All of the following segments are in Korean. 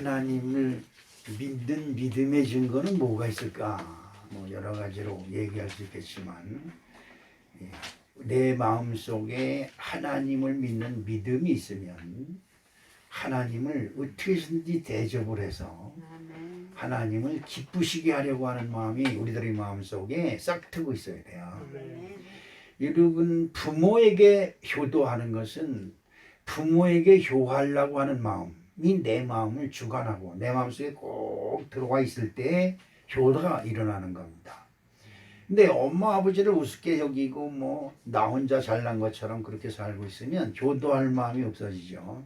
하나님을 믿는 믿음의 증거는 뭐가 있을까? 뭐 여러 가지로 얘기할 수 있겠지만 내 마음속에 하나님을 믿는 믿음이 있으면 하나님을 어떻게든지 대접을 해서 하나님을 기쁘시게 하려고 하는 마음이 우리들의 마음속에 싹 트고 있어야 돼요. 여러분, 부모에게 효도하는 것은 부모에게 효하려고 하는 마음이 내 마음을 주관하고 내 마음속에 꼭 들어와 있을 때 효도가 일어나는 겁니다. 근데 엄마 아버지를 우습게 여기고 뭐 나 혼자 잘난 것처럼 그렇게 살고 있으면 효도할 마음이 없어지죠.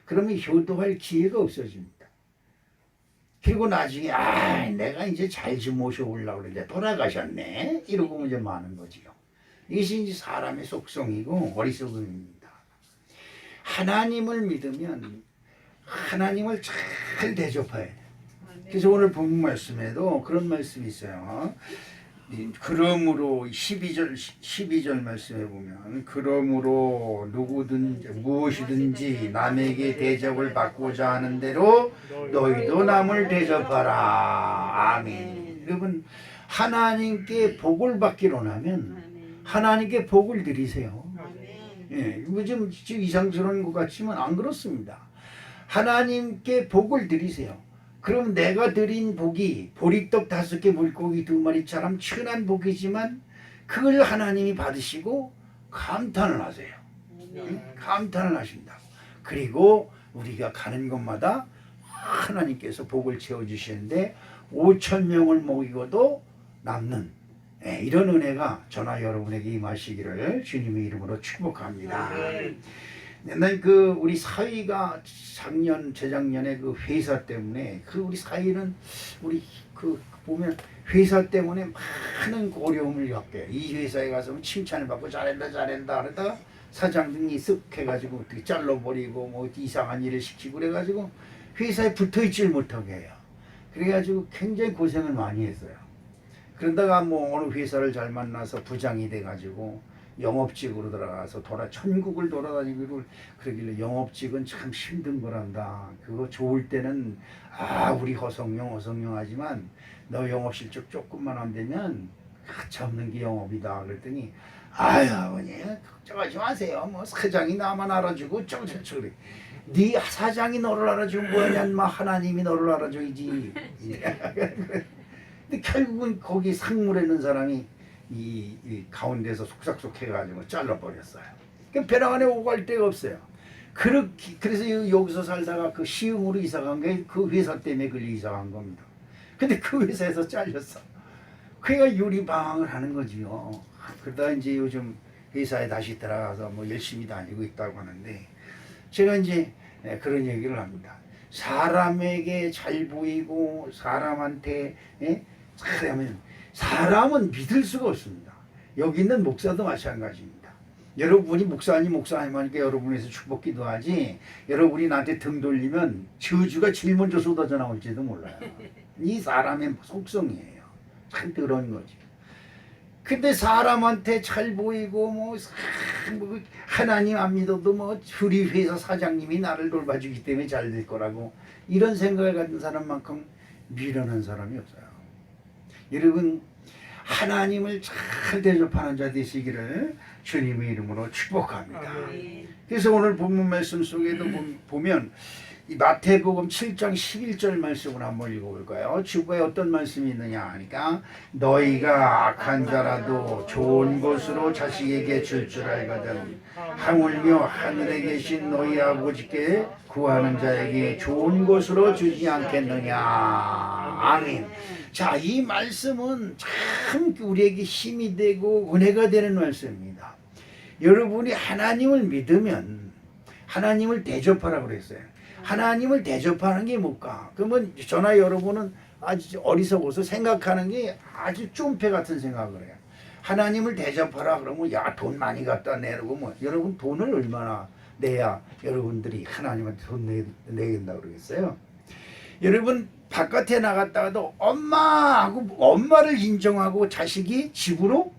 그러면 효도할 기회가 없어집니다. 그리고 나중에 내가 이제 잘 좀 모셔오려고 그러는데 돌아가셨네 이러고 이제 마는 거지요. 이것이 이제 사람의 속성이고 어리석음입니다. 하나님을 믿으면 하나님을 잘 대접해야 돼요. 그래서 오늘 본 말씀에도 그런 말씀이 있어요. 그러므로 12절 말씀에 보면 그러므로 누구든지 무엇이든지 남에게 대접을 받고자 하는 대로 너희도 남을 대접하라. 아멘. 여러분, 하나님께 복을 받기로 하면 하나님께 복을 드리세요. 예, 이거 좀 이상스러운 것 같지만 안 그렇습니다. 하나님께 복을 드리세요. 그럼 내가 드린 복이 보리떡 5개 물고기 2마리처럼 천한 복이지만 그걸 하나님이 받으시고 감탄을 하세요. 감탄을 하신다고. 그리고 우리가 가는 곳마다 하나님께서 복을 채워주시는데 5,000명을 먹이고도 남는 이런 은혜가 저나 여러분에게 임하시기를 주님의 이름으로 축복합니다. 옛날 우리 사위가 재작년에 그 회사 때문에 우리 사위는 우리 보면 회사 때문에 많은 어려움을 겪게 이 회사에 가서 칭찬을 받고 잘한다 그러다가 사장 등이 쓱 해가지고 어떻게 잘라버리고 뭐 이상한 일을 시키고 그래가지고 회사에 붙어있질 못하게 해요. 그래가지고 굉장히 고생을 많이 했어요. 그러다가 뭐 어느 회사를 잘 만나서 부장이 돼가지고 영업직으로 들어가서 천국을 돌아다니고 그러길래 영업직은 참 힘든 거란다. 그거 좋을 때는 우리 허성영 하지만 너 영업 실적 조금만 안 되면 가차 없는 게 영업이다. 그랬더니 아버님 걱정하지 마세요. 뭐 사장이 나만 알아주고 저저저 그래. 네 사장이 너를 알아주면 뭐냐? 하나님이 너를 알아줘야지. 근데 결국은 거기 상무에 있는 사람이 이 가운데서 속삭속 해가지고 잘라버렸어요. 벼랑 안에 오고 갈 데가 없어요. 그래서 여기서 살다가 그 시흥으로 이사간 게 그 회사 때문에 이사간 겁니다. 근데 그 회사에서 잘렸어. 그가 유리방황을 하는 거지요. 그러다 이제 요즘 회사에 다시 들어가서 뭐 열심히 다니고 있다고 하는데 제가 이제 그런 얘기를 합니다. 사람에게 잘 보이고 사람한테 잘하면 사람은 믿을 수가 없습니다. 여기 있는 목사도 마찬가지입니다. 여러분이 목사님 하니까 여러분에서 축복 기도하지 여러분이 나한테 등 돌리면 저주가 제일 먼저 쏟아져 나올지도 몰라요. 이 사람의 속성이에요. 참 더러운 거지. 근데 사람한테 잘 보이고 뭐 하나님 안 믿어도 뭐 우리 회사 사장님이 나를 돌봐주기 때문에 잘 될 거라고 이런 생각을 가진 사람만큼 미련한 사람이 없어요. 여러분, 하나님을 잘 대접하는 자 되시기를 주님의 이름으로 축복합니다. 그래서 오늘 본문 말씀 속에도 보면 이 마태복음 7장 11절 말씀을 한번 읽어볼까요? 주부에 어떤 말씀이 있느냐 하니까 너희가 악한 자라도 좋은 것으로 자식에게 줄 줄 알거든 하물며 하늘에 계신 너희 아버지께 구하는 자에게 좋은 것으로 주지 않겠느냐. 아멘. 자, 이 말씀은 참 우리에게 힘이 되고 은혜가 되는 말씀입니다. 여러분이 하나님을 믿으면 하나님을 대접하라고 그랬어요. 하나님을 대접하는 게 뭘까? 그러면 저나 여러분은 아주 어리석어서 생각하는 게 아주 쫌패 같은 생각을 해요. 하나님을 대접하라 그러면 돈 많이 갖다 내라고 뭐 여러분 돈을 얼마나 내야 여러분들이 하나님한테 돈 내야 된다고 그러겠어요? 여러분 바깥에 나갔다가도 엄마를 인정하고 자식이 집으로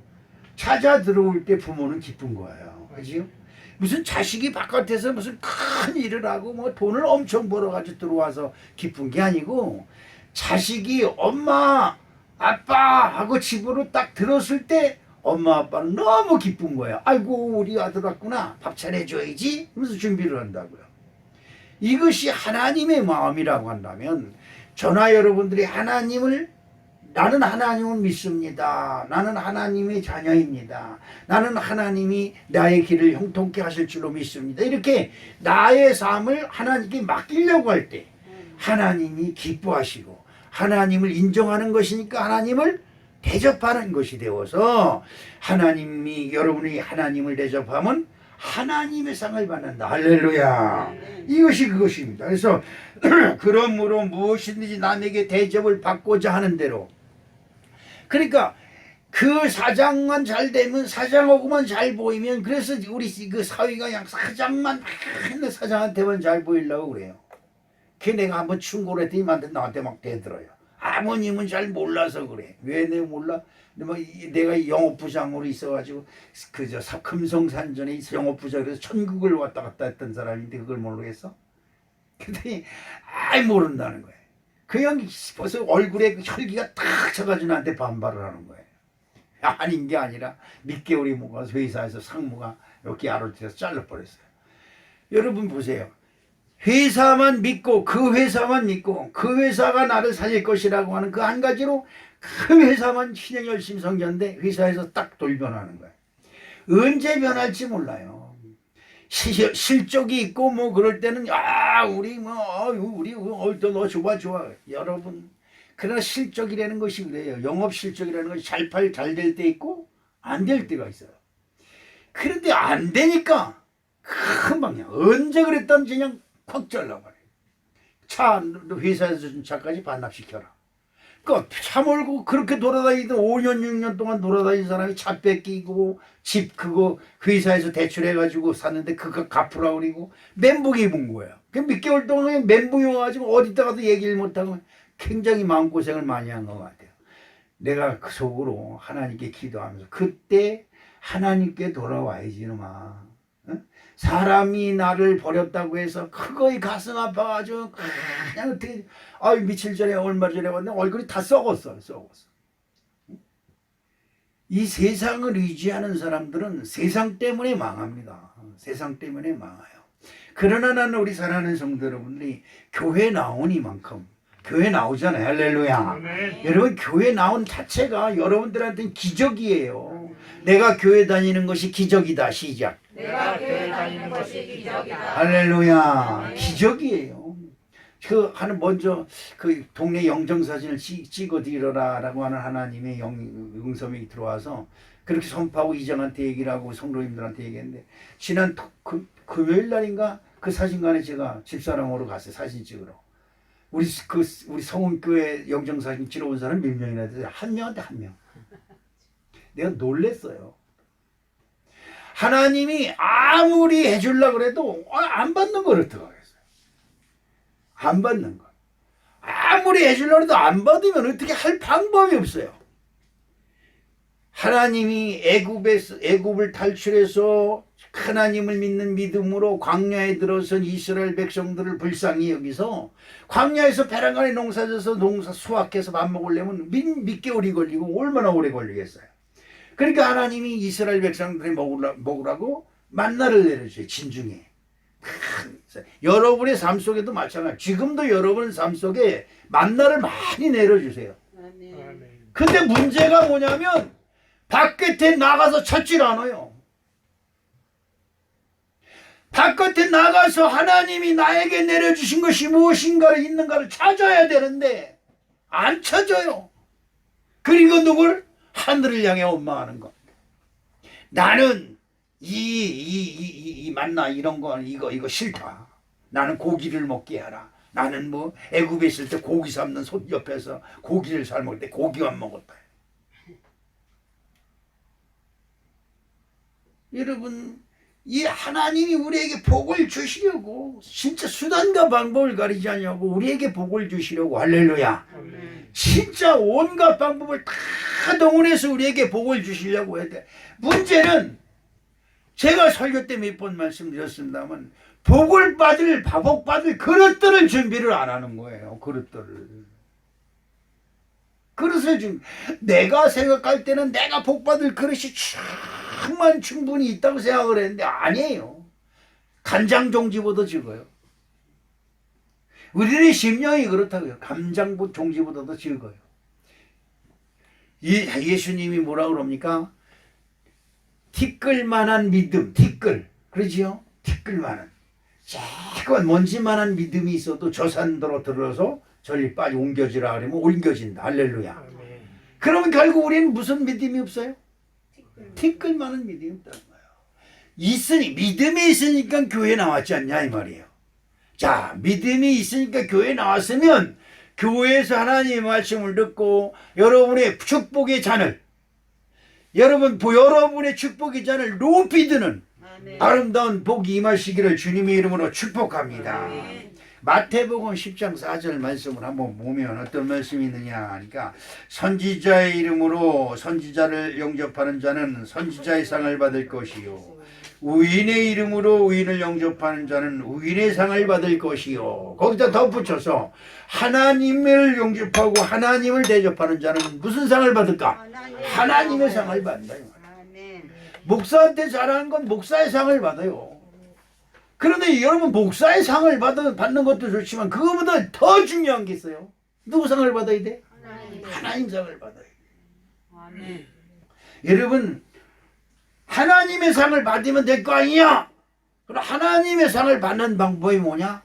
찾아 들어올 때 부모는 기쁜 거예요. 그죠? 무슨 자식이 바깥에서 무슨 큰 일을 하고 뭐 돈을 엄청 벌어가지고 들어와서 기쁜 게 아니고 자식이 엄마 아빠 하고 집으로 딱 들었을 때 엄마 아빠는 너무 기쁜 거야. 아이고 우리 아들 왔구나, 밥 차려줘야지 하면서 준비를 한다고요. 이것이 하나님의 마음이라고 한다면 저나 여러분들이 나는 하나님을 믿습니다. 나는 하나님의 자녀입니다. 나는 하나님이 나의 길을 형통케 하실 줄로 믿습니다. 이렇게 나의 삶을 하나님께 맡기려고 할 때 하나님이 기뻐하시고 하나님을 인정하는 것이니까 하나님을 대접하는 것이 되어서 여러분이 하나님을 대접하면 하나님의 상을 받는다. 할렐루야. 이것이 그것입니다. 그래서 그러므로 무엇이든지 남에게 대접을 받고자 하는 대로, 그러니까 그 사장만 잘 되면, 사장하고만 잘 보이면, 그래서 우리 그 사위가 그냥 사장만 맨날 사장한테만 잘 보이려고 그래요. 걔 내가 한번 충고를 했더니 나한테 막 대들어요. 아버님은 잘 몰라서 그래. 왜 내가 몰라? 내가 영업부장으로 있어가지고 그저 금성산전에 영업부장으로 천국을 왔다 갔다 했던 사람인데 그걸 모르겠어? 근데 모른다는 거예요. 그 형이 벌써 얼굴에 혈기가 탁 쳐가지고 나한테 반발을 하는 거예요. 아닌 게 아니라 몇 개월이 먹어서 회사에서 상무가 이렇게 아로트에서 잘라버렸어요. 여러분 보세요. 회사만 믿고 그 회사가 나를 살릴 것이라고 하는 그 한 가지로 그 회사만 신경 열심히 섬겼는데 회사에서 딱 돌변하는 거예요. 언제 변할지 몰라요. 실적이 있고 뭐 그럴 때는 우리 너 좋아. 여러분, 그러나 실적이라는 것이 그래요. 영업 실적이라는 것이 잘 될 때 있고 안 될 때가 있어요. 그런데 안 되니까 금방 언제 그랬던지 그냥 확 잘라버려요. 회사에서 준 차까지 반납시켜라. 차 몰고 그렇게 돌아다니던 5년 6년 동안 돌아다니는 사람이 차 뺏기고 집 그거 회사에서 대출해가지고 샀는데 그거 갚으라고 그러고 멘붕이 입은 거야. 몇 개월 동안 멘붕이 와가지고 어디다가도 얘기를 못하고 굉장히 마음고생을 많이 한 것 같아요. 내가 그 속으로 하나님께 기도하면서 그때 하나님께 돌아와야지 이놈아. 사람이 나를 버렸다고 해서 그거에 가슴 아파가지고 그냥 어떻게 며칠 전에 얼마 전에 왔는데 얼굴이 다 썩었어. 이 세상을 의지하는 사람들은 세상 때문에 망합니다. 세상 때문에 망해요. 그러나 나는 우리 사랑하는 성도 여러분들이 교회 나오니만큼 교회 나오잖아요. 할렐루야. 여러분 교회 나온 자체가 여러분들한테는 기적이에요. 내가 교회 다니는 것이 기적이다. 시작. 내가 교회 다니는 것이 기적이다. 할렐루야. 기적이에요. 먼저 그 동네 영정사진을 찍어 드리라라고 하는 하나님의 응성이 들어와서 그렇게 선포하고 이장한테 얘기를 하고 성도님들한테 얘기했는데 지난 금요일 날인가 그 사진관에 제가 집사람으로 갔어요. 사진 찍으러. 우리 성운교회 영정사진 찍어 온 사람 몇 명이나 돼요? 한 명한테 한 명. 내가 놀랬어요. 하나님이 아무리 해주려고 그래도 안 받는 걸 어떡하겠어요. 안 받는 거. 아무리 해주려고 해도 안 받으면 어떻게 할 방법이 없어요. 하나님이 애굽을 탈출해서 하나님을 믿는 믿음으로 광야에 들어선 이스라엘 백성들을 불쌍히 여기서 광야에서 베란간에 농사져서 수확해서 밥 먹으려면 몇 개월이 걸리고 얼마나 오래 걸리겠어요. 그러니까 하나님이 이스라엘 백성들이 먹으라고 만나를 내려줘요. 진중에. 여러분의 삶 속에도 마찬가지. 지금도 여러분 삶 속에 만나를 많이 내려주세요. 근데 문제가 뭐냐면 바깥에 나가서 찾질 않아요. 바깥에 나가서 하나님이 나에게 내려주신 것이 무엇인가를 있는가를 찾아야 되는데 안 찾아요. 그리고 누굴? 하늘을 향해 원망하는 것. 나는 이 만나 이런 거 이거 싫다. 나는 고기를 먹게 하라. 나는 애굽에 있을 때 고기 삶는 솥 옆에서 고기를 잘 먹을 때 고기만 먹었다. 여러분, 이 하나님이 우리에게 복을 주시려고 진짜 수단과 방법을 가리지 않냐고 우리에게 복을 주시려고. 할렐루야. 진짜 온갖 방법을 다 동원해서 우리에게 복을 주시려고 해야 돼. 문제는 제가 설교 때 몇 번 말씀드렸습니다만 복을 받을, 복받을 그릇들을 준비를 안 하는 거예요. 그릇들을. 그릇을 내가 생각할 때는 내가 복받을 그릇이 충분히 있다고 생각을 했는데 아니에요. 간장 종지보다 적어요. 우리의 심령이 그렇다고요. 간장 종지보다도 적어요. 예수님이 뭐라 그럽니까? 티끌만한 믿음, 티끌. 그러지요? 티끌만한. 조금 먼지만한 믿음이 있어도 저 산으로 들어서 저리 빨리 옮겨지라 그러면 옮겨진다. 할렐루야. 그러면 결국 우리는 무슨 믿음이 없어요? 티끌만한 믿음이 없다는 거예요. 믿음이 있으니까 교회 나왔지 않냐 이 말이에요. 자, 믿음이 있으니까 교회 나왔으면 교회에서 하나님의 말씀을 듣고 여러분의 축복의 잔을 여러분의 축복의 잔을 높이 드는 아름다운 복이 임하시기를 주님의 이름으로 축복합니다. 마태복음 10장 4절 말씀을 한번 보면 어떤 말씀이 있느냐 하니까 선지자의 이름으로 선지자를 영접하는 자는 선지자의 상을 받을 것이요 의인의 이름으로 의인을 영접하는 자는 의인의 상을 받을 것이요 거기다 덧붙여서 하나님을 영접하고 하나님을 대접하는 자는 무슨 상을 받을까? 하나님의 상을 받는다. 목사한테 잘하는 건 목사의 상을 받아요. 그런데 여러분 목사의 상을 받는 것도 좋지만 그거보다 더 중요한 게 있어요. 누구 상을 받아야 돼? 하나님 상을 받아야 돼. 여러분 하나님의 상을 받으면 될 거 아니야? 그럼 하나님의 상을 받는 방법이 뭐냐?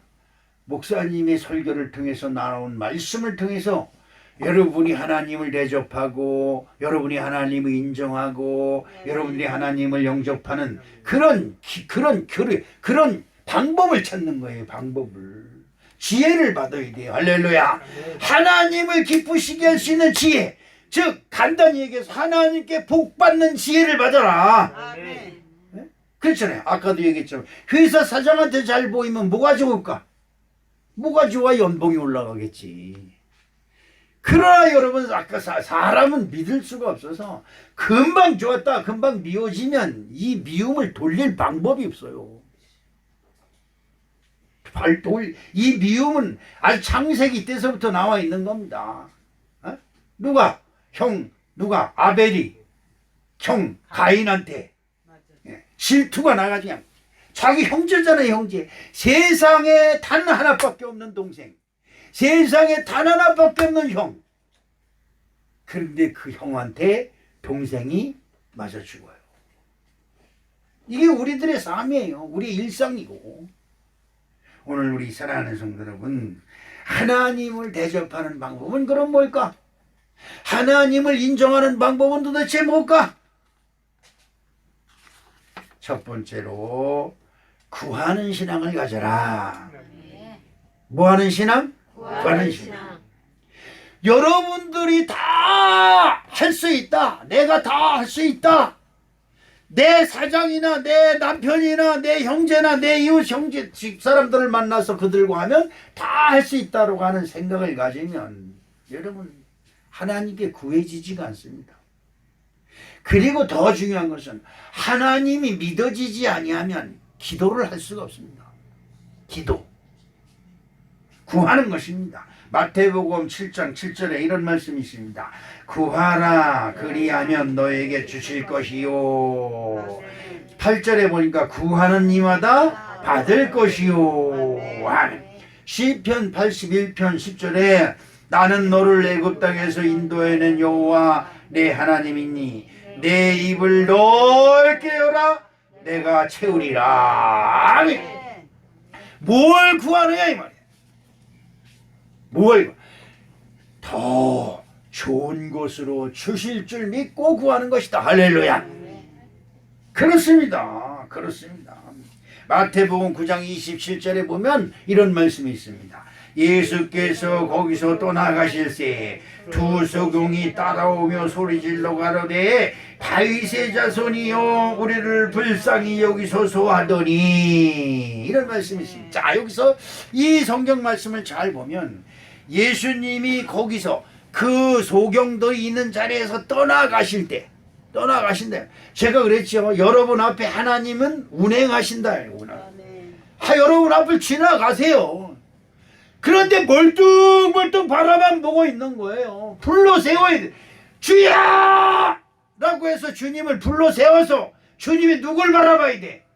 목사님의 설교를 통해서 나온 말씀을 통해서 여러분이 하나님을 대접하고 여러분이 하나님을 인정하고 여러분들이 하나님을 영접하는 그런 방법을 찾는 거예요. 방법을. 지혜를 받아야 돼요. 할렐루야. 하나님을 기쁘시게 할 수 있는 지혜. 즉 간단히 얘기해서 하나님께 복 받는 지혜를 받아라. 네? 그렇잖아요. 아까도 얘기했지만 회사 사장한테 잘 보이면 뭐가 좋을까? 뭐가 좋아? 연봉이 올라가겠지. 그러나 여러분 아까 사람은 믿을 수가 없어서 금방 좋았다 금방 미워지면 이 미움을 돌릴 방법이 없어요. 이 미움은 아주 창세기 때서부터 나와 있는 겁니다. 어? 누가 아벨이 형 가인한테 질투가 나가지 그냥 자기 형제잖아요. 형제. 세상에 단 하나밖에 없는 동생, 세상에 단 하나밖에 없는 형. 그런데 그 형한테 동생이 맞아 죽어요. 이게 우리들의 삶이에요. 우리의 일상이고. 오늘 우리 사랑하는 성도 여러분, 하나님을 대접하는 방법은 그럼 뭘까? 하나님을 인정하는 방법은 도대체 뭘까? 첫 번째로 구하는 신앙을 가져라. 뭐 하는 신앙? 구하는 신앙. 여러분들이 다 할 수 있다. 내가 다 할 수 있다. 내 사장이나 내 남편이나 내 형제나 내 이웃 형제 집사람들을 만나서 그들과 하면 다 할 수 있다고 하는 생각을 가지면 여러분 하나님께 구해지지가 않습니다. 그리고 더 중요한 것은 하나님이 믿어지지 아니하면 기도를 할 수가 없습니다. 기도. 구하는 것입니다. 마태복음 7장 7절에 이런 말씀이 있습니다. 구하라 그리하면 너에게 주실 것이요. 8절에 보니까 구하는 이마다 받을 것이요. 시편 81편 10절에 나는 너를 애굽 땅에서 인도해낸 여호와 내 하나님이니 내 입을 넓게 열어 내가 채우리라. 아멘. 뭘 구하느냐 이 말이야. 뭘 더 좋은 것으로 주실 줄 믿고 구하는 것이다. 할렐루야. 그렇습니다. 그렇습니다. 마태복음 9장 27절에 보면 이런 말씀이 있습니다. 예수께서 거기서 떠나가실새 두 소경이 따라오며 소리질러 가로되 다윗의 자손이여 우리를 불쌍히 여기소서 하더니 이런 말씀이 있습니다. 자, 여기서 이 성경 말씀을 잘 보면 예수님이 거기서 그 소경들이 있는 자리에서 떠나가신대. 제가 그랬죠. 여러분 앞에 하나님은 운행하신다. 여러분 앞을 지나가세요. 그런데 멀뚱멀뚱 바라만 보고 있는 거예요. 불러 세워야 돼. 주여! 라고 해서 주님을 불러 세워서 주님이 누굴 바라봐야 돼?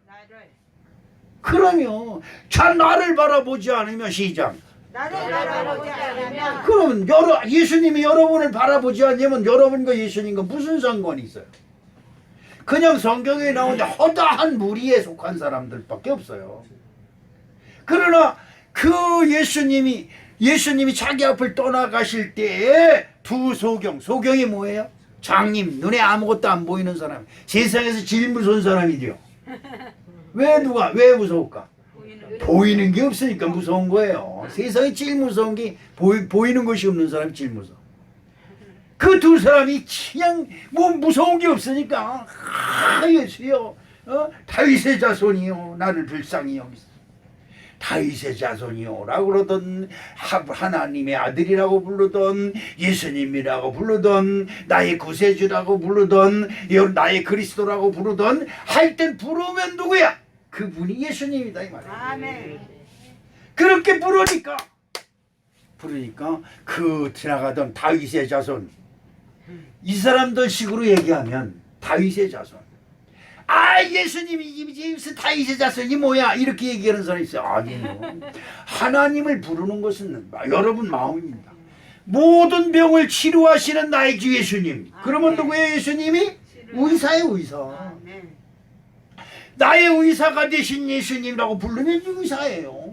그러면 참 나를 바라보지 않으면 시작. 나를 바라보지 않으면 그러면 예수님이 여러분을 바라보지 않으면 여러분과 예수님과 무슨 상관이 있어요? 그냥 성경에 나오는 허다한 무리에 속한 사람들밖에 없어요. 그러나 그 예수님이 자기 앞을 떠나가실 때에 두 소경이 뭐예요? 장님, 눈에 아무것도 안 보이는 사람, 세상에서 제일 무서운 사람이죠. 왜 무서울까? 보이는 게 없으니까 무서운 거예요. 세상에 제일 무서운 게 보이는 것이 없는 사람이 제일 무서워. 그 두 사람이 그냥 뭐 무서운 게 없으니까 예수여, 다윗의 자손이요 나를 불쌍히 여기소서. 다윗의 자손이요 라고 그러던, 하나님의 아들이라고 부르던, 예수님이라고 부르던, 나의 구세주라고 부르던, 나의 그리스도라고 부르던, 하여튼 부르면 누구야? 그분이 예수님이다 이 말이에요. 아멘. 그렇게 부르니까 그 지나가던 다윗의 자손, 이 사람들 식으로 얘기하면 다윗의 자손, 예수님이 무슨 다윗의 자손이 뭐야? 이렇게 얘기하는 사람이 있어요. 아니에요. 하나님을 부르는 것은 여러분 마음입니다. 모든 병을 치료하시는 나의 주 예수님. 그러면 누구예요? 예수님이? 의사예요, 의사. 나의 의사가 되신 예수님이라고 부르면 의사예요.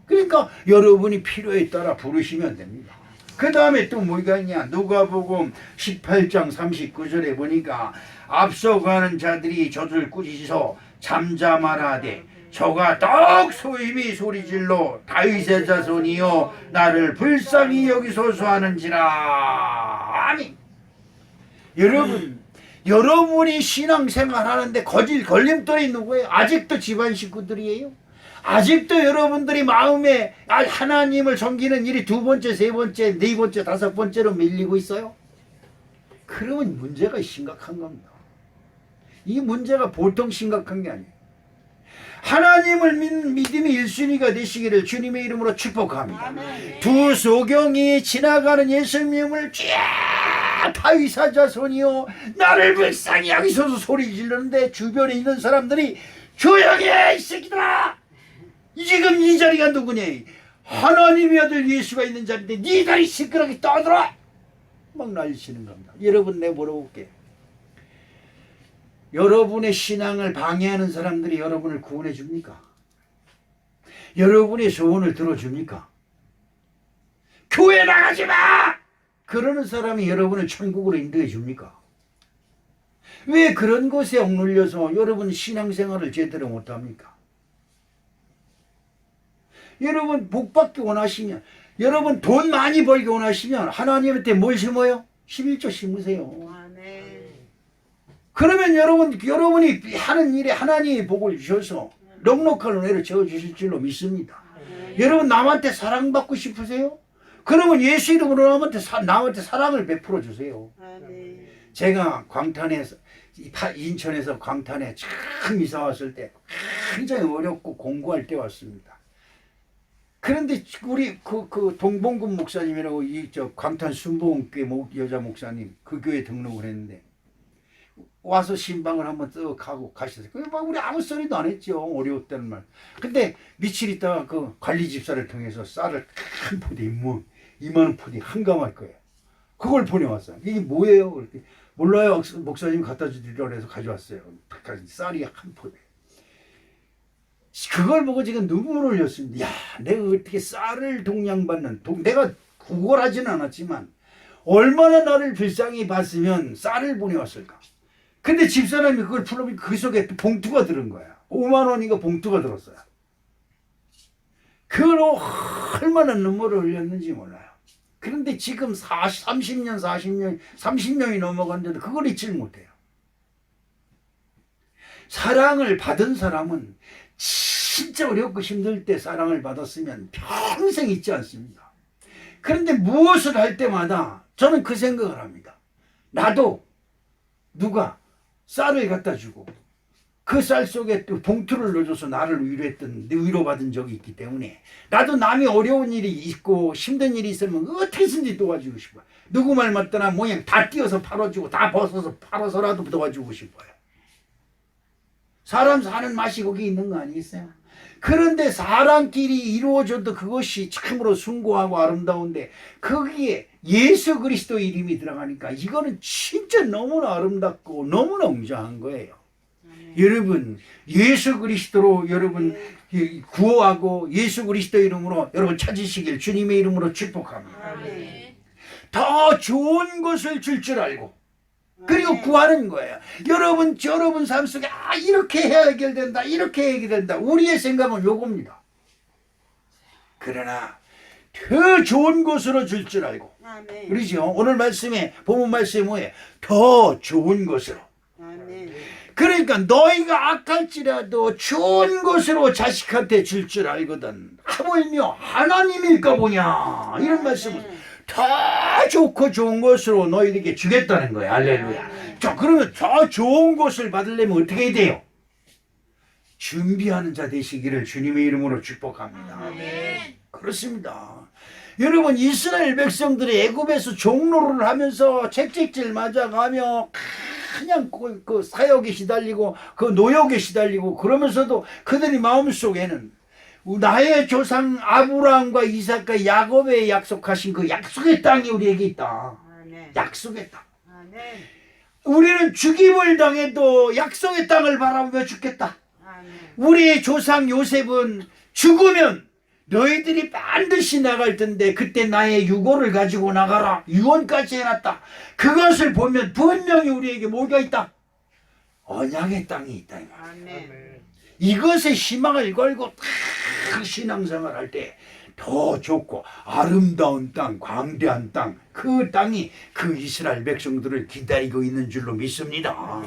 그러니까 여러분이 필요에 따라 부르시면 됩니다. 그 다음에 또 뭐가 있냐? 누가복음 18장 39절에 보니까 앞서가는 자들이 저들 꾸짖어 잠잠하라되 저가 떡 소임이 소리질러 다윗의 자손이여 나를 불쌍히 여기소서 하는지라. 아멘. 여러분이 신앙생활 하는데 걸림돌이 있는 거예요. 아직도 집안 식구들이에요. 아직도 여러분들이 마음에 하나님을 섬기는 일이 두 번째, 세 번째, 네 번째, 다섯 번째로 밀리고 있어요. 그러면 문제가 심각한 겁니다. 이 문제가 보통 심각한 게 아니에요. 하나님을 믿는 믿음이 1순위가 되시기를 주님의 이름으로 축복합니다. 두 소경이 지나가는 예수님을 다윗의 자손이요 나를 불쌍히 여기소서 소리 지르는데 주변에 있는 사람들이 조용히 해 이 새끼들아, 지금 이 자리가 누구니? 하나님의 아들 예수가 있는 자리인데 네 다리 시끄럽게 떠들어 막 날리시는 겁니다. 여러분, 내가 물어볼게. 여러분의 신앙을 방해하는 사람들이 여러분을 구원해 줍니까? 여러분의 소원을 들어줍니까? 교회 나가지 마! 그러는 사람이 여러분을 천국으로 인도해 줍니까? 왜 그런 것에 억눌려서 여러분 신앙생활을 제대로 못합니까? 여러분 복받기 원하시면, 여러분 돈 많이 벌기 원하시면 하나님한테 뭘 심어요? 11조 심으세요. 그러면 여러분이 하는 일에 하나님이 복을 주셔서 넉넉한 은혜를 채워주실 줄로 믿습니다. 여러분 남한테 사랑받고 싶으세요? 그러면 예수 이름으로 남한테 사랑을 베풀어 주세요. 제가 인천에서 광탄에 처음 이사 왔을 때 굉장히 어렵고 공부할 때 왔습니다. 그런데 우리 그 동봉군 목사님이라고 광탄 순복음교회 여자 목사님, 그 교회 등록을 했는데 와서 신방을 한번 쓱 하고 가셨어요. 우리 아무 소리도 안 했죠. 어려웠다는 말. 근데 며칠 있다가 그 관리 집사를 통해서 쌀을 한 포대, 2만 포대 한가마일 거예요. 그걸 보내왔어요. 이게 뭐예요? 그랬더니 몰라요. 목사님 갖다 주리라고 해서 가져왔어요. 쌀이 한 포대. 그걸 보고 지금 눈물을 흘렸습니다. 야, 내가 어떻게 쌀을 동양받는, 내가 구걸하지는 않았지만 얼마나 나를 불쌍히 봤으면 쌀을 보내왔을까. 근데 집사람이 그걸 풀어보니 그 속에 봉투가 들은 거야. 5만 원인가 봉투가 들었어요. 그걸로 얼마나 눈물을 흘렸는지 몰라요. 그런데 지금 30년이 넘어갔는데 그걸 잊질 못해요. 사랑을 받은 사람은 진짜 어렵고 힘들 때 사랑을 받았으면 평생 잊지 않습니다. 그런데 무엇을 할 때마다 저는 그 생각을 합니다. 나도 누가 쌀을 갖다 주고 그 쌀 속에 또 봉투를 넣어줘서 나를 위로받은 적이 있기 때문에 나도 남이 어려운 일이 있고 힘든 일이 있으면 어떻게든지 도와주고 싶어요. 누구 말 맞더나 모양 다 띄어서 팔아주고 다 벗어서 팔아서라도 도와주고 싶어요. 사람 사는 맛이 거기 있는 거 아니겠어요? 그런데 사람끼리 이루어져도 그것이 참으로 숭고하고 아름다운데 거기에 예수 그리스도 이름이 들어가니까 이거는 진짜 너무나 아름답고 너무나 웅장한 거예요. 여러분 예수 그리스도로 여러분 구호하고 예수 그리스도 이름으로 여러분 찾으시길 주님의 이름으로 축복합니다. 더 좋은 것을 줄 알고 그리고 구하는 거예요. 여러분 삶 속에 이렇게 해야 해결된다 이렇게 해결된다 우리의 생각은 요겁니다. 그러나 더 좋은 것으로 줄 알고 그러죠. 오늘 말씀에 본문 말씀에 뭐예요? 더 좋은 것으로. 그러니까 너희가 악할지라도 좋은 것으로 자식한테 줄 알거든. 하물며 하나님일까 보냐 이런 말씀은 더 좋고 좋은 것으로 너희에게 주겠다는 거예요. 할렐루야. 자, 그러면 더 좋은 것을 받으려면 어떻게 해야 돼요? 준비하는 자 되시기를 주님의 이름으로 축복합니다. 그렇습니다. 여러분 이스라엘 백성들이 애굽에서 종로를 하면서 채찍질 맞아가며 그냥 그 사역에 시달리고 그 노역에 시달리고 그러면서도 그들이 마음속에는 나의 조상 아브라함과 이삭과 야곱에 약속하신 그 약속의 땅이 우리에게 있다. 약속의 땅. 우리는 죽임을 당해도 약속의 땅을 바라보며 죽겠다. 우리의 조상 요셉은 죽으면 너희들이 반드시 나갈 텐데 그때 나의 유고를 가지고 나가라. 유언까지 해놨다. 그것을 보면 분명히 우리에게 뭐가 있다? 언약의 땅이 있다. 이것에 희망을 걸고 다 신앙생활 할 때 더 좋고 아름다운 땅, 광대한 땅, 그 땅이 그 이스라엘 백성들을 기다리고 있는 줄로 믿습니다.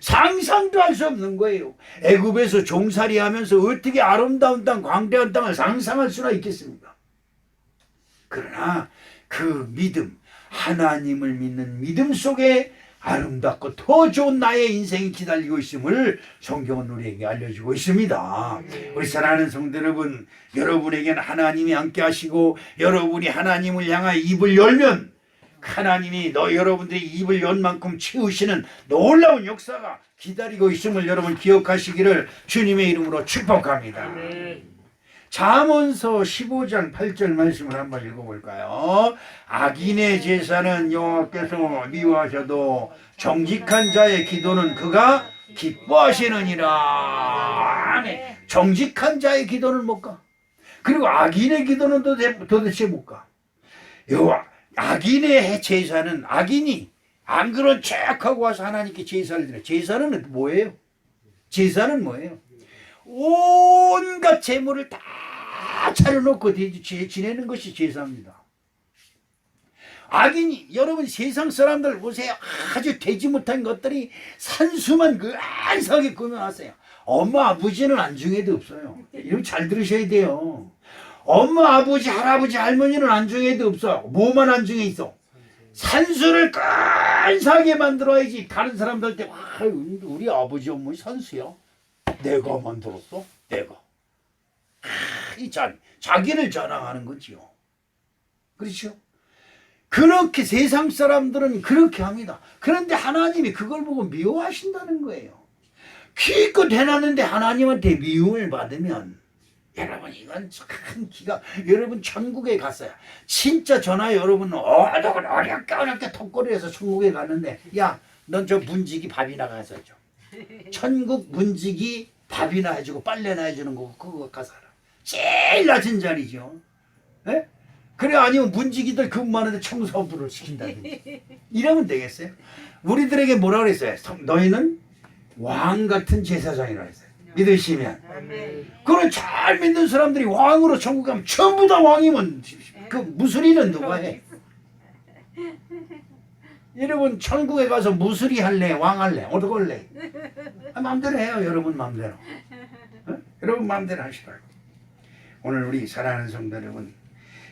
상상도 할 수 없는 거예요. 애굽에서 종살이 하면서 어떻게 아름다운 땅, 광대한 땅을 상상할 수나 있겠습니까? 그러나 그 믿음, 하나님을 믿는 믿음 속에 아름답고 더 좋은 나의 인생이 기다리고 있음을 성경은 우리에게 알려주고 있습니다. 우리 사랑하는 성도 여러분, 여러분에게는 하나님이 함께 하시고 여러분이 하나님을 향하여 입을 열면 하나님이 여러분들이 입을 연 만큼 채우시는 놀라운 역사가 기다리고 있음을 여러분 기억하시기를 주님의 이름으로 축복합니다. 잠언서 15장 8절 말씀을 한번 읽어볼까요? 악인의 제사는 여호와께서 미워하셔도 정직한 자의 기도는 그가 기뻐하시느니라. 아멘. 정직한 자의 기도는 못 가. 그리고 악인의 기도는 도대체 못 가. 악인의 제사는 악인이 안 그런 척하고 와서 하나님께 제사를 드려. 제사는 뭐예요? 제사는 뭐예요? 온갖 재물을 다 차려놓고 지내는 것이 제사입니다. 악인이 여러분 세상 사람들 보세요. 아주 되지 못한 것들이 산수만 안사하게 꾸며놨어요. 엄마 아버지는 안중에도 없어요. 이거 잘 들으셔야 돼요. 엄마 아버지 할아버지 할머니는 안중에도 없어요. 뭐만 안중에 있어? 산수를 깐사하게 만들어야지. 다른 사람들한테 우리 아버지 어머니 산수요? 내가 만들었어? 내가. 자기를 자랑하는 거지요. 그렇죠? 그렇게 세상 사람들은 그렇게 합니다. 그런데 하나님이 그걸 보고 미워하신다는 거예요. 기껏 해놨는데 하나님한테 미움을 받으면 여러분 이건 큰 기가. 여러분 천국에 갔어요. 진짜 전화 여러분 어렵게 턱걸이해서 천국에 갔는데 야 넌 저 문지기 밥이나 가서 줘. 천국 문지기 밥이나 해주고 빨래나 해주는 거 그거 가서 하라. 제일 낮은 자리죠. 에? 그래 아니면 문지기들 근무하는데 청소부를 시킨다든지 이러면 되겠어요? 우리들에게 뭐라 그랬어요? 너희는 왕 같은 제사장이라 했어요. 믿으시면. 그런 잘 믿는 사람들이 왕으로 천국 가면 전부 다 왕이면 그 무술이는 누가 해? 여러분 천국에 가서 무술이 할래? 왕 할래? 어떻게 할래? 마음대로 해요. 여러분 마음대로. 여러분 마음대로 하시라고. 오늘 우리 사랑하는 성도 여러분,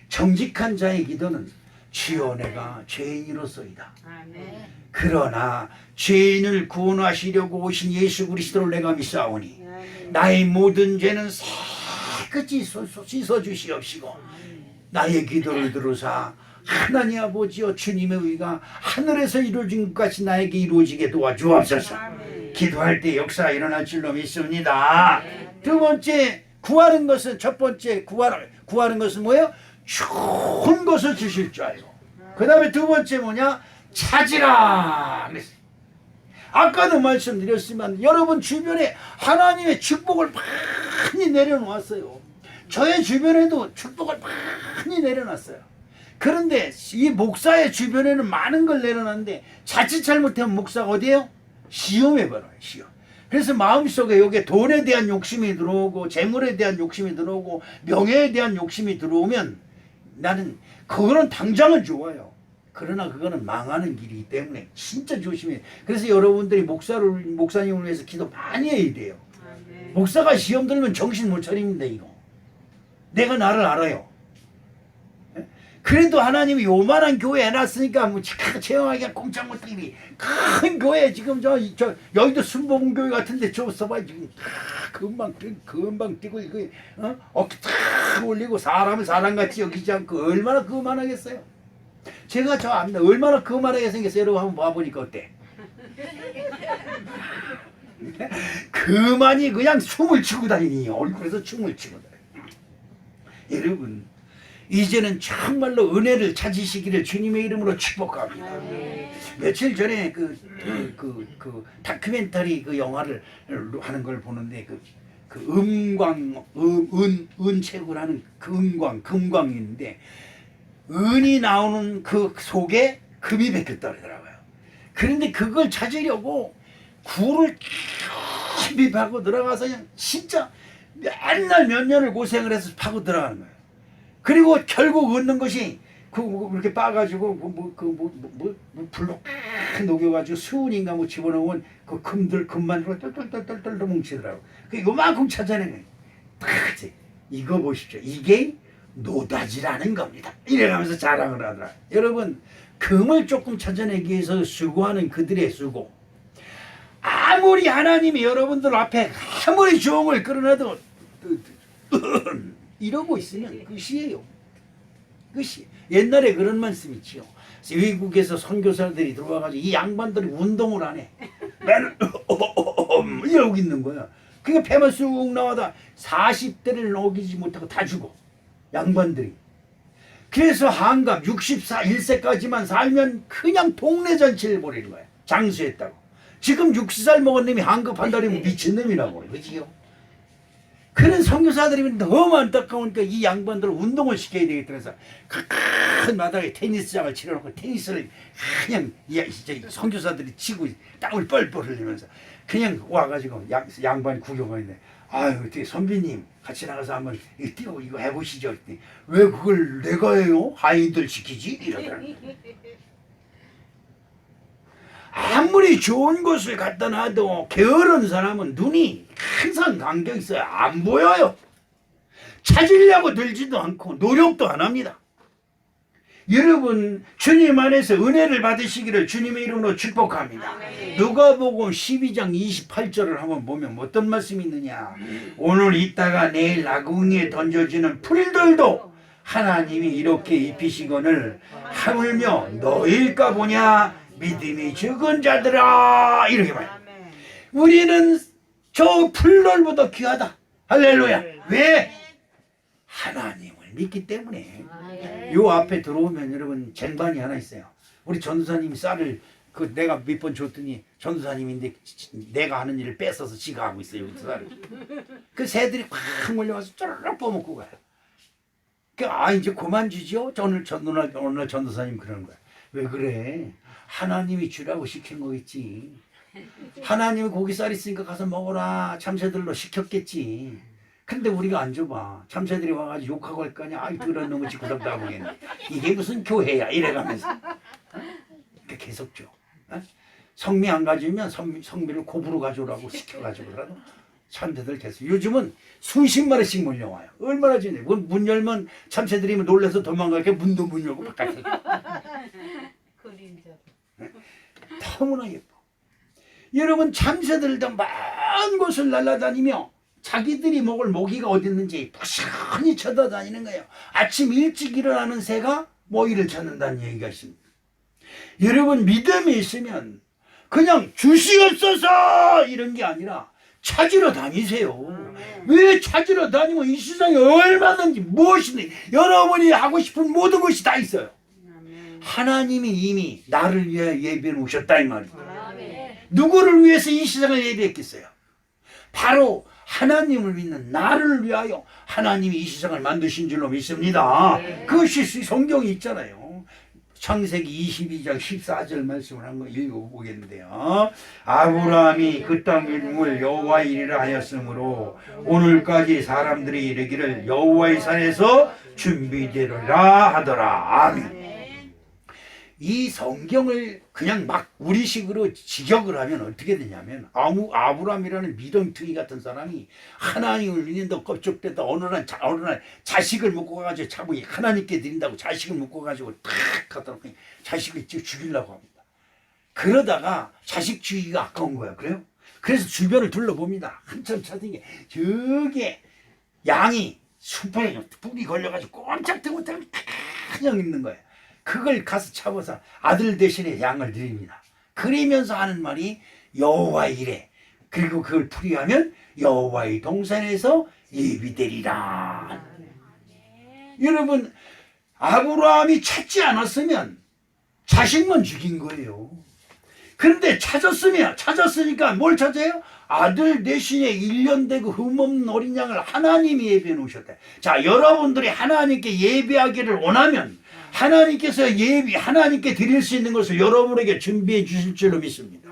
정직한 자의 기도는 주여 내가 죄인이로소이다. 아멘. 그러나 죄인을 구원하시려고 오신 예수 그리스도를 내가 믿사오니 아멘. 나의 모든 죄는 깨끗이 씻어주시옵시고 나의 기도를 들으사 하나님 아버지여 주님의 의가 하늘에서 이루어진 것 같이 나에게 이루어지게 도와주옵소서. 기도할 때 역사가 일어날 줄로 믿습니다. 두 번째 구하는 것은 첫 번째 구하는 것은 뭐예요? 좋은 것을 주실 줄 알고 그 다음에 두 번째 뭐냐? 찾으라 그랬어요. 아까도 말씀드렸지만 여러분 주변에 하나님의 축복을 많이 내려놓았어요. 저의 주변에도 축복을 많이 내려놨어요. 그런데 이 목사의 주변에는 많은 걸 내려놨는데 자칫 잘못하면 목사가 어디에요? 시험에 벌어요. 시험. 그래서 마음속에 여기에 돈에 대한 욕심이 들어오고 재물에 대한 욕심이 들어오고 명예에 대한 욕심이 들어오면 나는 그거는 당장은 좋아요. 그러나 그거는 망하는 길이기 때문에 진짜 조심해요. 그래서 여러분들이 목사님을 위해서 기도 많이 해야 돼요. 목사가 시험 들면 정신 못 차립니다. 이거 내가 나를 알아요. 그래도 하나님이 요만한 교회 해놨으니까 뭐 채용하기가 꼼짝 못하기 큰 교회 지금 저 여의도 순복음교회 같은데 저 써봐 지금 금방 뛰고 이거 어깨 탁 올리고 사람을 사람같이 여기지 않고 얼마나 그만하겠어요. 제가 저 압니다. 얼마나 그만하게 생겼어요. 여러분 한번 봐보니까 어때? 그만이 그냥 춤을 추고 다니니 얼굴에서 춤을 추고 다니니. 여러분 이제는 정말로 은혜를 찾으시기를 주님의 이름으로 축복합니다. 며칠 전에 그 다큐멘터리 그 영화를 하는 걸 보는데 은책을 하는 금광이 있는데 은이 나오는 그 속에 금이 베꼈더라고요. 그런데 그걸 찾으려고 굴을 깊이 파고 들어가서 그냥 진짜 맨날 몇 년을 고생을 해서 파고 들어가는 거예요. 그리고 결국 얻는 것이 그렇게 빠가지고 불로 녹여가지고 수은인가 뭐 집어넣으면 그 금만 똘똘똘똘똘 뭉치더라고. 그 요만큼 찾아내는 거예요. 그치? 이거 보십시오. 이게 노다지라는 겁니다. 이래가면서 자랑을 하더라. 여러분 금을 조금 찾아내기 위해서 수고하는 그들의 수고. 아무리 하나님이 여러분들 앞에 아무리 종을 끌어내도 이러고 있으면 끝이에요. 끝이. 옛날에 그런 말씀 있지요. 외국에서 선교사들이 들어와가지고 이 양반들이 운동을 안 해. 맨날 이러고 있는 거야. 그러니까 배만 쑥 나와다 40대를 녹이지 못하고 다 죽어. 양반들이. 그래서 한갑 61세까지만 살면 그냥 동네 전체를 버리는 거야. 장수했다고. 지금 60살 먹은 놈이 한갑 한 달이면 미친놈이라고 그래. 그지요? 그런 선교사들이 너무 안타까우니까 이 양반들을 운동을 시켜야 되겠다 해서 큰 마당에 테니스장을 치러놓고 테니스를 그냥 선교사들이 치고 땀을 뻘뻘 흘리면서 그냥 와가지고 양반이 구경하는데 아유 어떻게 선비님 같이 나가서 한번 뛰고 이거 해보시죠. 왜 그걸 내가 해요? 하인들 시키지? 이러더라고요. 아무리 좋은 곳을 갖다 놔도 게으른 사람은 눈이 항상 감겨 있어요. 안 보여요. 찾으려고 들지도 않고 노력도 안 합니다. 여러분 주님 안에서 은혜를 받으시기를 주님의 이름으로 축복합니다. 누가복음 12장 28절을 한번 보면 어떤 말씀이 있느냐. 오늘 있다가 내일 나궁이에 던져지는 풀들도 하나님이 이렇게 입히시거늘 하물며 너일까 보냐. 믿음이 적은 자들아 이렇게 말해요. 우리는 저 풀들보다 귀하다. 할렐루야. 왜? 하나님을 믿기 때문에. 요 앞에 들어오면 여러분 쟁반이 하나 있어요. 우리 전도사님이 쌀을 내가 몇 번 줬더니 전도사님인데 내가 하는 일을 뺏어서 지가 하고 있어요. 그 쌀을. 그 새들이 팍 몰려와서 쪼르륵 퍼먹고 가요. 이제 그만 주죠. 오늘 전도사님 그러는 거야. 왜 그래? 하나님이 주라고 시킨 거겠지. 하나님이 고기 쌀 있으니까 가서 먹어라. 참새들로 시켰겠지. 근데 우리가 안 줘봐. 참새들이 와가지고 욕하고 할 거 아니야. 아이 그런 놈을 짓고 살다 보겠네. 이게 무슨 교회야 이래가면서 계속 줘. 성미 안 가지면 성미를 고부로 가져오라고 시켜가지고라도 참새들 계속. 요즘은 수십 마리씩 몰려와요. 얼마나 좋네. 문 열면 참새들이 놀라서 도망가게 문도 문 열고 바깥에. 그림자. 너무나 예뻐. 여러분 참새들도 먼 곳을 날아다니며 자기들이 먹을 모기가 어디 있는지 부시런히 쳐다다니는 거예요. 아침 일찍 일어나는 새가 모기를 찾는다는 얘기가 있습니다. 여러분 믿음이 있으면 그냥 주시옵소서 이런 게 아니라 찾으러 다니세요. 왜 찾으러 다니면 이 세상에 얼마든지 무엇이든지 여러분이 하고 싶은 모든 것이 다 있어요. 하나님이 이미 나를 위해 예비해 놓으셨다 이 말이에요. 누구를 위해서 이 세상을 예비했겠어요? 바로 하나님을 믿는 나를 위하여 하나님이 이 세상을 만드신 줄로 믿습니다. 그것이 성경이 있잖아요. 창세기 22장 14절 말씀을 한번 읽어보겠는데요. 아브라함이 그 땅 일물 여호와의 일이라 하였으므로 오늘까지 사람들이 이르기를 여호와의 산에서 준비되리라 하더라. 아멘. 이 성경을 그냥 막 우리식으로 직역을 하면 어떻게 되냐면 아브라함이라는 미동투기 같은 사람이 하나님을 믿는다 껍적대다 어느 날 자식을 먹고 가가지고 자꾸 하나님께 드린다고 자식을 먹고 가지고 탁 갖다 놓고 자식을 죽이려고 합니다. 그러다가 자식주의가 아까운 거야. 그래요? 그래서 주변을 둘러봅니다. 한참 찾은 게 저게 양이 숲에 뿔이 걸려가지고 꼼짝도 그냥 있는 거예요. 그걸 가서 잡아서 아들 대신에 양을 드립니다. 그러면서 하는 말이 여호와의 이래. 그리고 그걸 풀이하면 여호와의 동산에서 예비되리라. 여러분 아브라함이 찾지 않았으면 자식만 죽인 거예요. 그런데 찾았으니까 뭘 찾아요? 아들 대신에 1년 되고 흠없는 어린 양을 하나님이 예비해 놓으셨대. 자, 여러분들이 하나님께 예비하기를 원하면 하나님께서 하나님께 드릴 수 있는 것을 여러분에게 준비해 주실 줄로 믿습니다.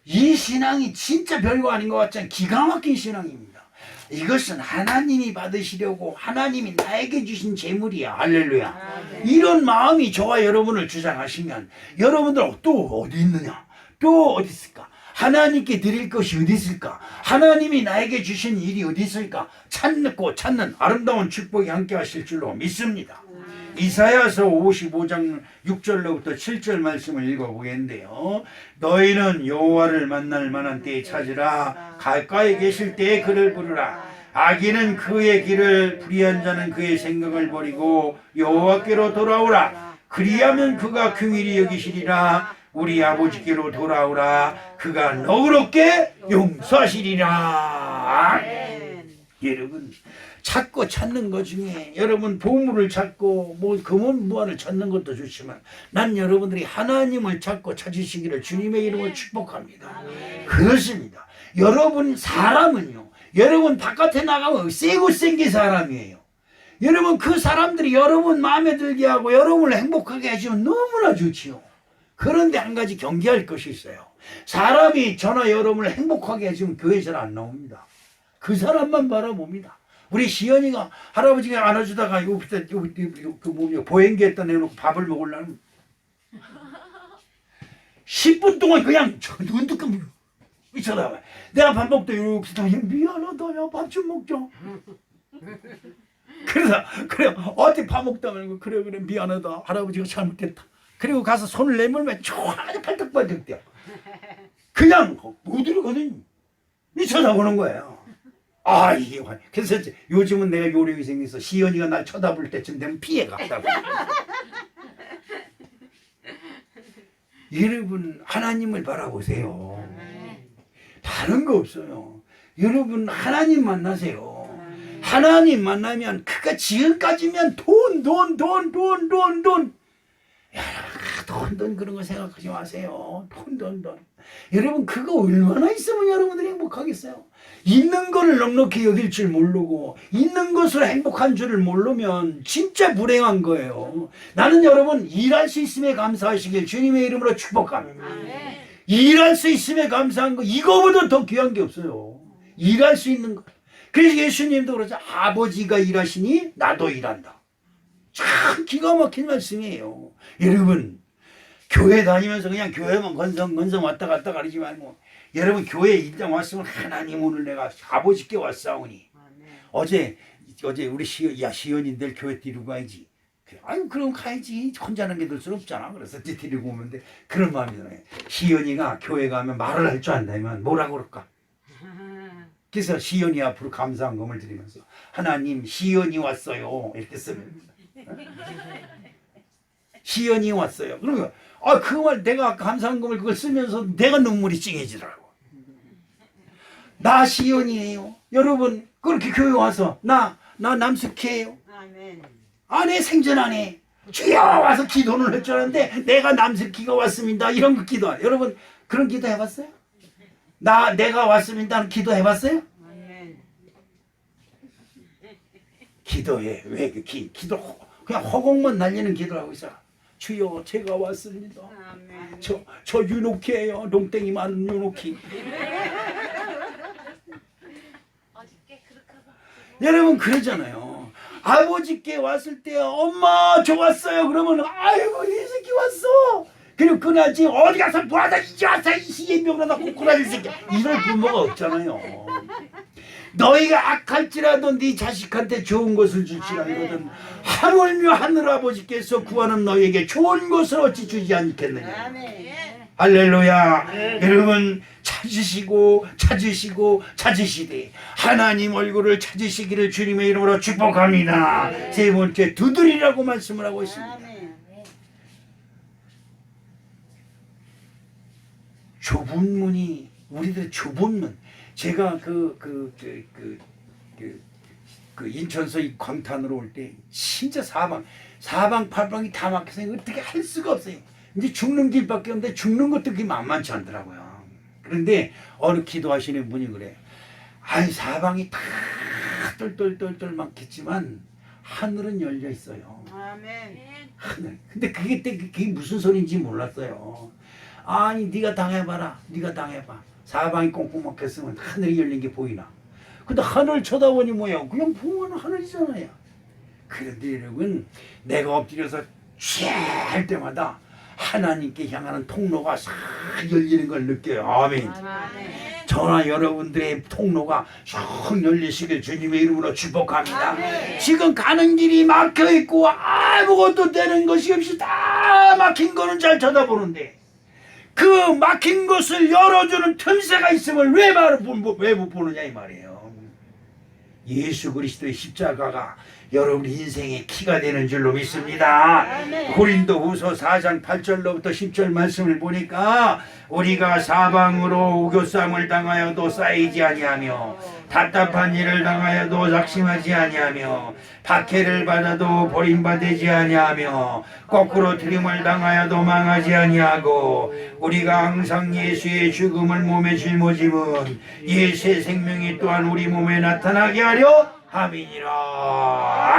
이 신앙이 진짜 별거 아닌 것 같지만 기가 막힌 신앙입니다. 이것은 하나님이 받으시려고 하나님이 나에게 주신 재물이야. 할렐루야. 이런 마음이 저와 여러분을 주장하시면 여러분들 또 어디 있느냐? 또 어디 있을까? 하나님께 드릴 것이 어디 있을까? 하나님이 나에게 주신 일이 어디 있을까? 찾는 아름다운 축복이 함께 하실 줄로 믿습니다. 이사야서 55장 6절로부터 7절 말씀을 읽어보겠는데요. 너희는 여호와를 만날 만한 때에 찾으라. 가까이 계실 때에 그를 부르라. 악인은 그의 길을, 불의한 자는 그의 생각을 버리고 여호와께로 돌아오라. 그리하면 그가 긍휼히 여기시리라. 우리 아버지께로 돌아오라. 그가 너그럽게 용서하시리라. 여러분 찾고 찾는 것 중에 여러분 보물을 찾고 뭐 금은 무한을 찾는 것도 좋지만 난 여러분들이 하나님을 찾고 찾으시기를 주님의 이름으로 축복합니다. 그렇습니다. 여러분 사람은요, 여러분 바깥에 나가면 세고 생긴 사람이에요. 여러분 그 사람들이 여러분 마음에 들게 하고 여러분을 행복하게 해주면 너무나 좋지요. 그런데 한 가지 경계할 것이 있어요. 사람이 저나 여러분을 행복하게 해주면 교회에서는 안 나옵니다. 그 사람만 바라봅니다. 우리 시연이가 할아버지가 안아주다가 보행기에다 내놓고 밥을 먹으려면 10분 동안 그냥 눈 뜨고 쳐다봐. 내가 밥 먹다 이렇게 미안하다, 야 밥 좀 먹자. 그래서 그래 어디 밥 먹다 말고 그래 미안하다, 할아버지가 잘못했다. 그리고 가서 손을 내밀면 좋아하게 팔떡팔떡 뛰어. 그냥 못 이러거든요. 쳐다보는 거예요. 아 이게 그래서 요즘은 내가 요령이 생겨서 시연이가 날 쳐다볼 때쯤 되면 피해갔다고. 여러분 하나님을 바라보세요. 다른 거 없어요. 여러분 하나님 만나세요. 하나님 만나면 그가 지금까지면 돈 돈 그런 거 생각하지 마세요. 돈. 여러분 그거 얼마나 있으면 여러분들이 행복하겠어요. 있는 거를 넉넉히 여길 줄 모르고 있는 것으로 행복한 줄을 모르면 진짜 불행한 거예요. 나는 여러분 일할 수 있음에 감사하시길 주님의 이름으로 축복합니다. 일할 수 있음에 감사한 거 이거보다 더 귀한 게 없어요. 일할 수 있는 거. 그래서 예수님도 그러죠. 아버지가 일하시니 나도 일한다. 참 기가 막힌 말씀이에요. 여러분 교회 다니면서 그냥 교회만 건성 왔다 갔다 가리지 말고 여러분 교회 일당 왔으면 하나님 오늘 내가 아버지께 왔사오니 어제 우리 시연인들 교회 데리고 가야지. 아유 그럼 가야지. 혼자는 게 될 수는 없잖아. 그래서 데리고 오는데 그런 마음이 들어요. 시연이가 교회 가면 말을 할 줄 안다면 뭐라고 그럴까? 그래서 시연이 앞으로 감사한금을 드리면서 하나님 시연이 왔어요 이렇게 쓰면 시연이 왔어요. 그러면 그 말 내가 감사한금을 그걸 쓰면서 내가 눈물이 찡해지더라고. 나 시연이에요. 여러분 그렇게 교회 와서 나 남숙해요. 아내 생전 안에 주여 와서 기도는 할 줄 알았는데 내가 남숙기가 왔습니다 이런 거 기도. 여러분 그런 기도 해봤어요? 내가 왔습니다 하는 기도 해봤어요? 기도해. 왜 기도 그냥 허공만 날리는 기도를 하고 있어. 주여 제가 왔습니다. 저 윤옥희예요. 농땡이 많은 윤옥희. 여러분 그러잖아요. 아버지께 왔을 때 엄마 저 왔어요 그러면 아이고 이 새끼 왔어. 그리고 그날 지금 어디 가서 뭐하다 이제 와서 이 시인병나다 꼬꾸라질 새끼 이럴 부모가 없잖아요. 너희가 악할지라도 네 자식한테 좋은 것을 줄지라거든 하물며 하늘아버지께서 구하는 너희에게 좋은 것을 어찌 주지 않겠느냐. 할렐루야. 여러분 찾으시되 하나님 얼굴을 찾으시기를 주님의 이름으로 축복합니다. 세 번째 두드리라고 말씀을 하고 있습니다. 좁은 문이 우리들 좁은 문. 제가 그 인천서 이 광탄으로 올 때 진짜 사방팔방이 다 막혀서 어떻게 할 수가 없어요. 이제 죽는 길밖에 없는데 죽는 것도 그게 만만치 않더라고요. 그런데 어느 기도하시는 분이 그래. 사방이 다 똘똘똘똘 막혔지만 하늘은 열려 있어요. 하늘. 근데 그게 무슨 소리인지 몰랐어요. 네가 당해봐라. 네가 당해봐. 사방이 꽁꽁 막혔으면 하늘이 열린 게 보이나? 근데 하늘 쳐다보니 뭐야? 그냥 보면 하늘이잖아요. 그런데 여러분 내가 엎드려서 할 때마다 하나님께 향하는 통로가 싹 열리는 걸 느껴요. 아멘. 저나 여러분들의 통로가 싹 열리시길 주님의 이름으로 축복합니다. 지금 가는 길이 막혀있고 아무것도 되는 것이 없이 다 막힌 거는 잘 쳐다보는데 그 막힌 것을 열어주는 틈새가 있음을 왜 못 보느냐 이 말이에요. 예수 그리스도의 십자가가 여러분 인생의 키가 되는 줄로 믿습니다. 고린도후서 4장 8절로부터 10절 말씀을 보니까 우리가 사방으로 우겨쌈을 당하여도 쌓이지 아니하며 답답한 일을 당하여도 낙심하지 아니하며 박해를 받아도 버림받지 아니하며 거꾸로 트림을 당하여도 망하지 아니하고 우리가 항상 예수의 죽음을 몸에 짊어짐은 이 새 생명이 또한 우리 몸에 나타나게 하려 함이니라.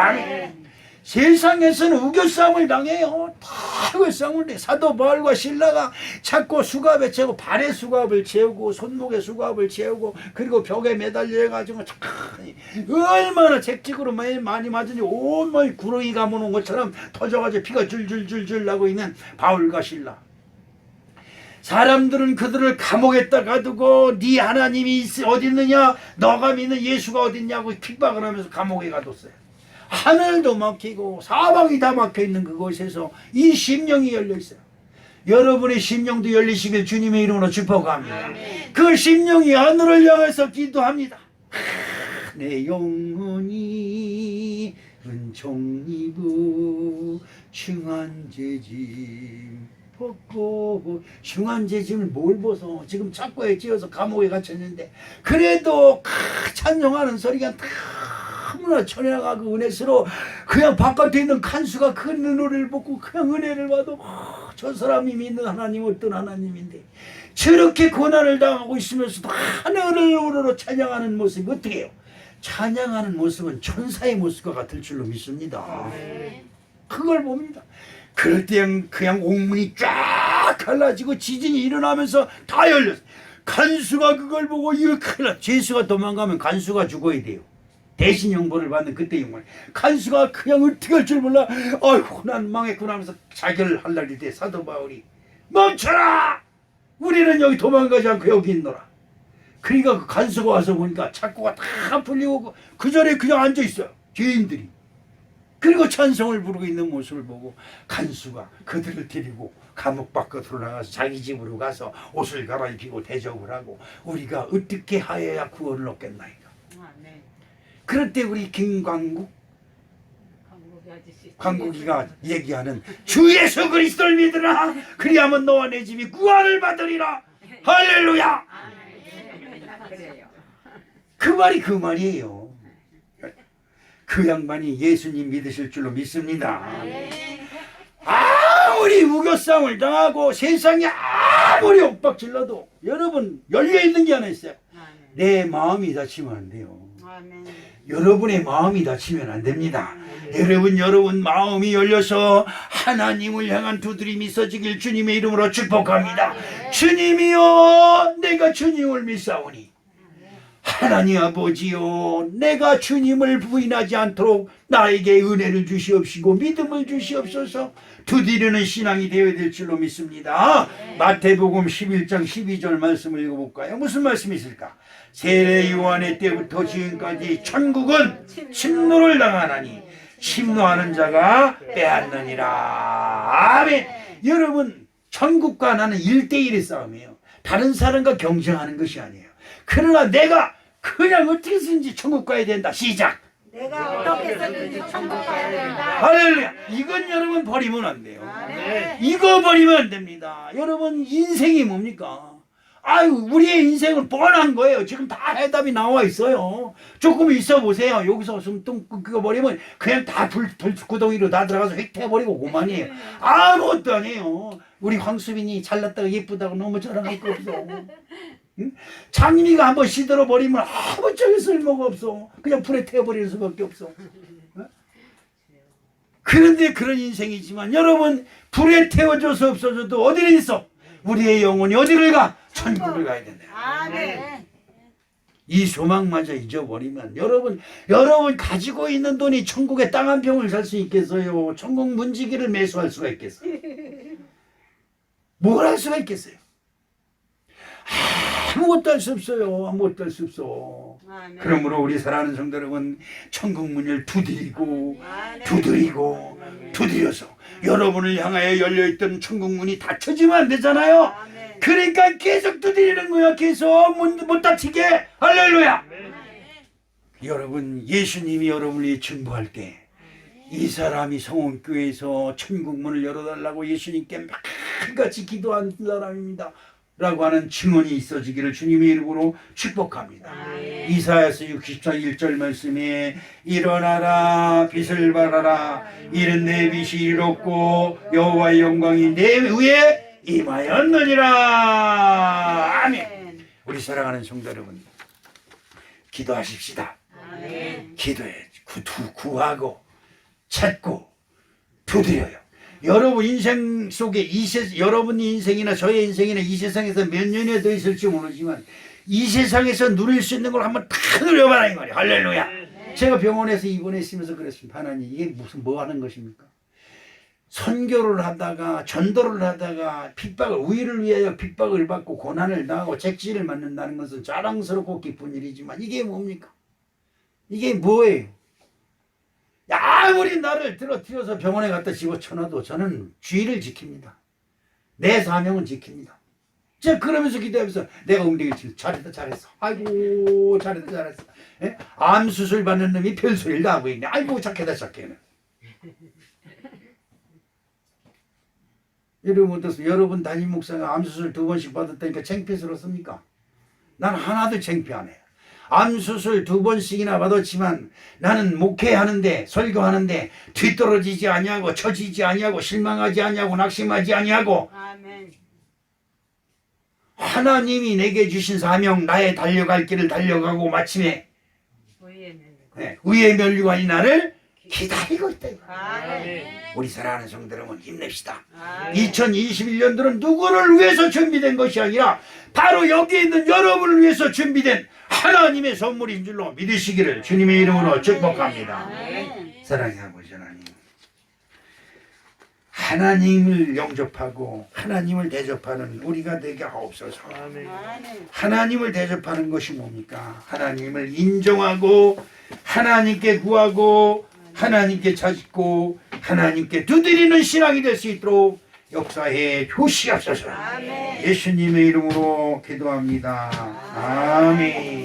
아멘. 세상에서는 우겨싸움을 당해요. 다 우겨싸움을 해. 사도 바울과 신라가 자꾸 수갑에 채우고 발에 수갑을 채우고 손목에 수갑을 채우고 그리고 벽에 매달려 가지고 얼마나 책찍으로 많이 맞으니 온몸이 구렁이 감아놓은 것처럼 터져가지고 피가 줄줄줄줄 나고 있는 바울과 신라. 사람들은 그들을 감옥에다 가두고 네 하나님이 어디 있느냐, 너가 믿는 예수가 어디 있냐고 핍박을 하면서 감옥에 가뒀어요. 하늘도 막히고 사방이 다 막혀있는 그곳에서 이 심령이 열려있어요. 여러분의 심령도 열리시길 주님의 이름으로 축복합니다. 그 심령이 하늘을 향해서 기도합니다. 내 영혼이 은총 입어 중한 죄짐 벗고. 중한 죄짐을 뭘 벗어? 지금 착고에 찧어서 감옥에 갇혔는데 그래도 찬송하는 소리가 너무나 천혜가 그 은혜스러워. 그냥 바깥에 있는 간수가 그 노래를 벗고 그냥 은혜를 받아. 저 사람이 믿는 하나님 어떤 하나님인데 저렇게 고난을 당하고 있으면서도 하늘을 우러러 찬양하는 모습이 어떻게 해요? 찬양하는 모습은 천사의 모습과 같을 줄로 믿습니다. 그걸 봅니다. 그럴 때 그냥 옥문이 쫙 갈라지고 지진이 일어나면서 다 열렸어요. 간수가 그걸 보고 이거 큰일 나. 죄수가 도망가면 간수가 죽어야 돼요. 대신 형벌을 받는 그때 형벌. 간수가 그냥 어떻게 할 줄 몰라. 아이고 난 망했구나 하면서 자결을 할 날이 돼. 사도 바울이 멈춰라! 우리는 여기 도망가지 않고 여기 있노라. 그러니까 그 간수가 와서 보니까 착고가 다 풀리고 그 자리에 그냥 앉아 있어요. 죄인들이. 그리고 찬송을 부르고 있는 모습을 보고 간수가 그들을 데리고 감옥 밖으로 나가서 자기 집으로 가서 옷을 갈아입히고 대접을 하고 우리가 어떻게 하여야 구원을 얻겠나이까. 아멘. 그럴 때 우리 김광국 강국이 아저씨. 광국이가 얘기하는 주 예수 그리스도를 믿으라 그리하면 너와 내 집이 구원을 받으리라. 할렐루야. 그래요. 그 말이 그 말이에요. 그 양반이 예수님 믿으실 줄로 믿습니다. 아무리 우겨싸움을 당하고 세상에 아무리 엇박질러도 여러분 열려있는 게 하나 있어요. 내 마음이 다치면 안 돼요. 아멘. 여러분의 마음이 다치면 안 됩니다. 여러분 마음이 열려서 하나님을 향한 두드림이 있어지길 주님의 이름으로 축복합니다. 주님이여 내가 주님을 믿사오니 하나님 아버지요 내가 주님을 부인하지 않도록 나에게 은혜를 주시옵시고 믿음을 주시옵소서. 두드리는 신앙이 되어야 될 줄로 믿습니다. 마태복음 11장 12절 말씀을 읽어볼까요? 무슨 말씀이 있을까? 세례 요한의 때부터 지금까지 천국은 침노를 당하나니 침노하는 자가 빼앗느니라. 아멘. 여러분 천국과 나는 1대1의 싸움이에요. 다른 사람과 경쟁하는 것이 아니에요. 그러나 내가 그냥 어떻게 해서든지 천국 가야 된다. 시작. 내가 어떻게 해서든지 천국 가야 된다. 할렐루야. 이건 여러분 버리면 안 돼요. 네. 이거 버리면 안 됩니다. 여러분 인생이 뭡니까? 아유 우리의 인생은 뻔한 거예요. 지금 다 해답이 나와 있어요. 조금 있어 보세요. 여기서 숨통 그거 버리면 그냥 다 불구덩이로 다 들어가서 획태해버리고 그만이에요. 아무것도 아니에요. 우리 황수빈이 잘났다고 예쁘다고 너무 자랑할 거 없어. 응? 장미가 한번 시들어 버리면 아무 짝에 쓸모가 없어. 그냥 불에 태워버리는 수밖에 없어. 응? 그런데 그런 인생이지만 여러분 불에 태워져서 없어져도 어디를 있어? 우리의 영혼이 어디를 가? 천국을 가야 된다. 아멘. 이 소망마저 잊어버리면 여러분 가지고 있는 돈이 천국의 땅 한 평을 살 수 있겠어요? 천국 문지기를 매수할 수가 있겠어요? 뭘 할 수가 있겠어요? 아무것도 할 수 없어요. 아무것도 할 수 없어. 아멘. 그러므로 우리 사랑하는 성도 여러분 천국 문을 두드리고 아멘. 두드려서 여러분을 향하여 열려있던 천국 문이 닫혀지면 안 되잖아요. 아멘. 그러니까 계속 두드리는 거야. 계속 못 닫히게. 할렐루야. 여러분 예수님이 여러분이 증거할 때 이 사람이 성원교회에서 천국 문을 열어달라고 예수님께 막같이 기도한 사람입니다 라고 하는 증언이 있어지기를 주님의 이름으로 축복합니다. 이사야서 64 1절 말씀에 일어나라 빛을 발하라 이는 내 빛이 이롭고 여호와의 영광이 내 위에 임하였느니라. 아멘. 우리 사랑하는 성도 여러분 기도하십시다. 아멘. 기도해 구하고 찾고 두드려요. 여러분 인생 속에 여러분 인생이나 저의 인생이나 이 세상에서 몇 년에 더 있을지 모르지만 이 세상에서 누릴 수 있는 걸 한번 다 누려봐라 이 말이에요. 할렐루야. 제가 병원에서 입원했으면서 그랬습니다. 하나님 이게 무슨 뭐 하는 것입니까? 선교를 하다가 전도를 하다가 핍박을 우위를 위하여 핍박을 받고 고난을 당하고 책지를 맞는다는 것은 자랑스럽고 기쁜 일이지만 이게 뭡니까? 이게 뭐예요? 아무리 나를 들어서 병원에 갖다 집어쳐놔도 저는 주의를 지킵니다. 내 사명은 지킵니다. 제가 그러면서 기도하면서 내가 엉덩이를 치면서 잘했어. 아이고 잘했어. 예? 암 수술 받는 놈이 별소리를 다 하고 있네. 아이고 착하다. 여러분 어떻습니까? 여러분 담임 목사가 암 수술 2번씩 받았다니까 창피스럽습니까? 난 하나도 창피 안 해요. 암 수술 2번씩이나 받았지만 나는 목회하는데 설교하는데 뒤떨어지지 아니하고 처지지 아니하고 실망하지 아니하고 낙심하지 아니하고 아멘. 하나님이 내게 주신 사명 나의 달려갈 길을 달려가고 마침에 의의 면류관이 나를 기다리고 있다. 아멘. 우리 사랑하는 성도 여러분 힘냅시다. 아멘. 2021년도는 누구를 위해서 준비된 것이 아니라 바로 여기 있는 여러분을 위해서 준비된 하나님의 선물인 줄로 믿으시기를 주님의 이름으로 축복합니다. 아멘. 사랑의 아버지 하나님, 하나님을 영접하고 하나님을 대접하는 우리가 되게 하옵소서. 아멘. 하나님을 대접하는 것이 뭡니까? 하나님을 인정하고 하나님께 구하고 하나님께 찾고 하나님께 두드리는 신앙이 될 수 있도록 역사해 주시옵소서. 예수님의 이름으로 기도합니다. 아멘.